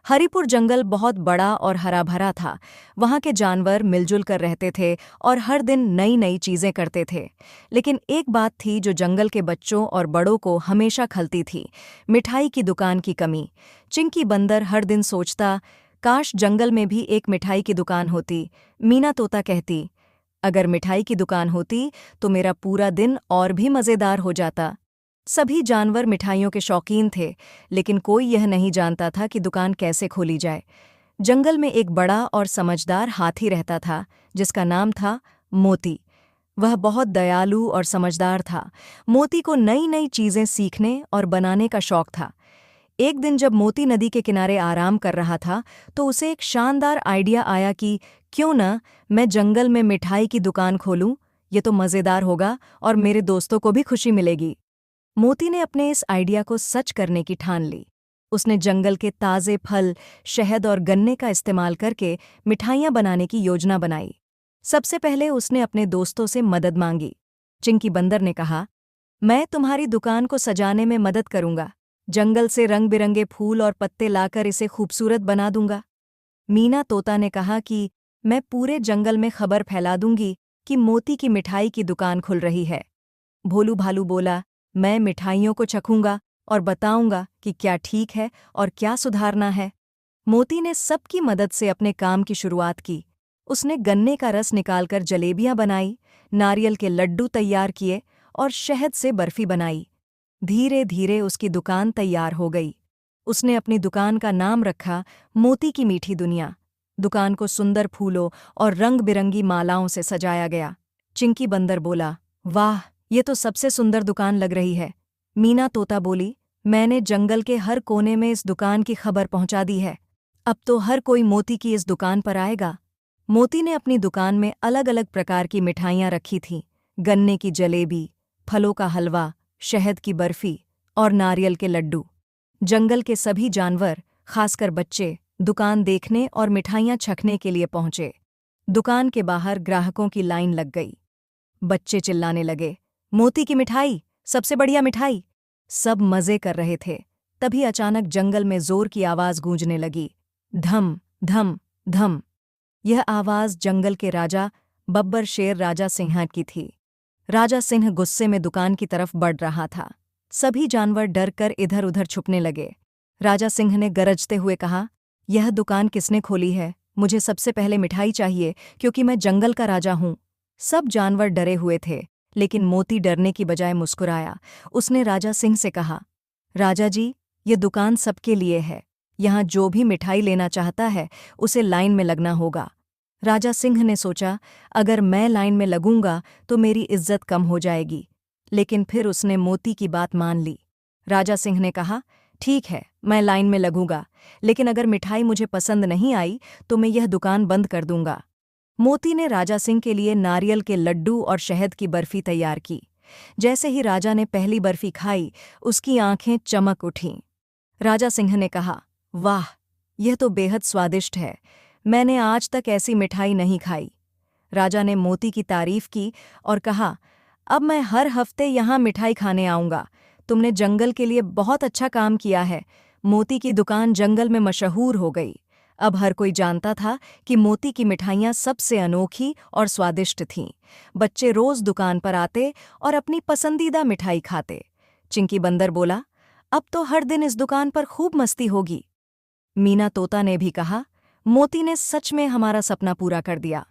हरिपुर जंगल बहुत बड़ा और हरा भरा था। वहाँ के जानवर मिलजुल कर रहते थे और हर दिन नई नई चीजें करते थे। लेकिन एक बात थी जो जंगल के बच्चों और बड़ों को हमेशा खलती थी, मिठाई की दुकान की कमी। चिंकी बंदर हर दिन सोचता, काश जंगल में भी एक मिठाई की दुकान होती। मीना तोता कहती, अगर मिठाई की दुकान होती तो मेरा पूरा दिन और भी मज़ेदार हो जाता। सभी जानवर मिठाइयों के शौकीन थे, लेकिन कोई यह नहीं जानता था कि दुकान कैसे खोली जाए। जंगल में एक बड़ा और समझदार हाथी रहता था, जिसका नाम था मोती। वह बहुत दयालु और समझदार था। मोती को नई नई चीज़ें सीखने और बनाने का शौक था। एक दिन जब मोती नदी के किनारे आराम कर रहा था, तो उसे एक शानदार आइडिया आया कि क्यों न मैं जंगल में मिठाई की दुकान खोलूं। ये तो मज़ेदार होगा और मेरे दोस्तों को भी खुशी मिलेगी। मोती ने अपने इस आइडिया को सच करने की ठान ली। उसने जंगल के ताज़े फल, शहद और गन्ने का इस्तेमाल करके मिठाइयाँ बनाने की योजना बनाई। सबसे पहले उसने अपने दोस्तों से मदद मांगी। चिंकी बंदर ने कहा, मैं तुम्हारी दुकान को सजाने में मदद करूंगा। जंगल से रंग बिरंगे फूल और पत्ते लाकर इसे खूबसूरत बना दूंगा। मीना तोता ने कहा कि मैं पूरे जंगल में खबर फैला दूंगी कि मोती की मिठाई की दुकान खुल रही है। भोलू भालू बोला, मैं मिठाइयों को चखूंगा और बताऊंगा कि क्या ठीक है और क्या सुधारना है। मोती ने सबकी मदद से अपने काम की शुरुआत की। उसने गन्ने का रस निकालकर जलेबियां बनाई, नारियल के लड्डू तैयार किए और शहद से बर्फी बनाई। धीरे धीरे उसकी दुकान तैयार हो गई। उसने अपनी दुकान का नाम रखा मोती की मीठी दुनिया। दुकान को सुंदर फूलों और रंग बिरंगी मालाओं से सजाया गया। चिंकी बंदर बोला, वाह, ये तो सबसे सुंदर दुकान लग रही है। मीना तोता बोली, मैंने जंगल के हर कोने में इस दुकान की खबर पहुंचा दी है। अब तो हर कोई मोती की इस दुकान पर आएगा। मोती ने अपनी दुकान में अलग अलग प्रकार की मिठाइयाँ रखी थीं, गन्ने की जलेबी, फलों का हलवा, शहद की बर्फी और नारियल के लड्डू। जंगल के सभी जानवर, खासकर बच्चे, दुकान देखने और मिठाइयाँ चखने के लिए पहुंचे। दुकान के बाहर ग्राहकों की लाइन लग गई। बच्चे चिल्लाने लगे, मोती की मिठाई, सबसे बढ़िया मिठाई। सब मजे कर रहे थे। तभी अचानक जंगल में जोर की आवाज गूंजने लगी, धम धम धम। यह आवाज जंगल के राजा बब्बर शेर राजा सिंह की थी। राजा सिंह गुस्से में दुकान की तरफ बढ़ रहा था। सभी जानवर डर कर इधर उधर छुपने लगे। राजा सिंह ने गरजते हुए कहा, यह दुकान किसने खोली है? मुझे सबसे पहले मिठाई चाहिए, क्योंकि मैं जंगल का राजा हूँ। सब जानवर डरे हुए थे, लेकिन मोती डरने की बजाय मुस्कुराया। उसने राजा सिंह से कहा, राजा जी, ये दुकान सबके लिए है। यहाँ जो भी मिठाई लेना चाहता है उसे लाइन में लगना होगा। राजा सिंह ने सोचा, अगर मैं लाइन में लगूंगा तो मेरी इज्जत कम हो जाएगी। लेकिन फिर उसने मोती की बात मान ली। राजा सिंह ने कहा, ठीक है, मैं लाइन में लगूंगा, लेकिन अगर मिठाई मुझे पसंद नहीं आई तो मैं यह दुकान बंद कर दूंगा। मोती ने राजा सिंह के लिए नारियल के लड्डू और शहद की बर्फी तैयार की। जैसे ही राजा ने पहली बर्फी खाई, उसकी आंखें चमक उठीं। राजा सिंह ने कहा, वाह, यह तो बेहद स्वादिष्ट है। मैंने आज तक ऐसी मिठाई नहीं खाई। राजा ने मोती की तारीफ की और कहा, अब मैं हर हफ्ते यहाँ मिठाई खाने आऊँगा। तुमने जंगल के लिए बहुत अच्छा काम किया है। मोती की दुकान जंगल में मशहूर हो गई। अब हर कोई जानता था कि मोती की मिठाइयाँ सबसे अनोखी और स्वादिष्ट थीं। बच्चे रोज दुकान पर आते और अपनी पसंदीदा मिठाई खाते। चिंकी बंदर बोला, अब तो हर दिन इस दुकान पर खूब मस्ती होगी। मीना तोता ने भी कहा, मोती ने सच में हमारा सपना पूरा कर दिया।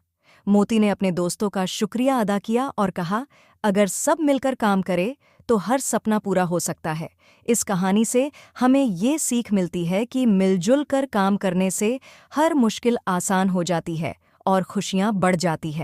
मोती ने अपने दोस्तों का शुक्रिया अदा किया और कहा, अगर सब मिलकर काम करे तो हर सपना पूरा हो सकता है। इस कहानी से हमें ये सीख मिलती है कि मिलजुल कर काम करने से हर मुश्किल आसान हो जाती है और खुशियाँ बढ़ जाती है।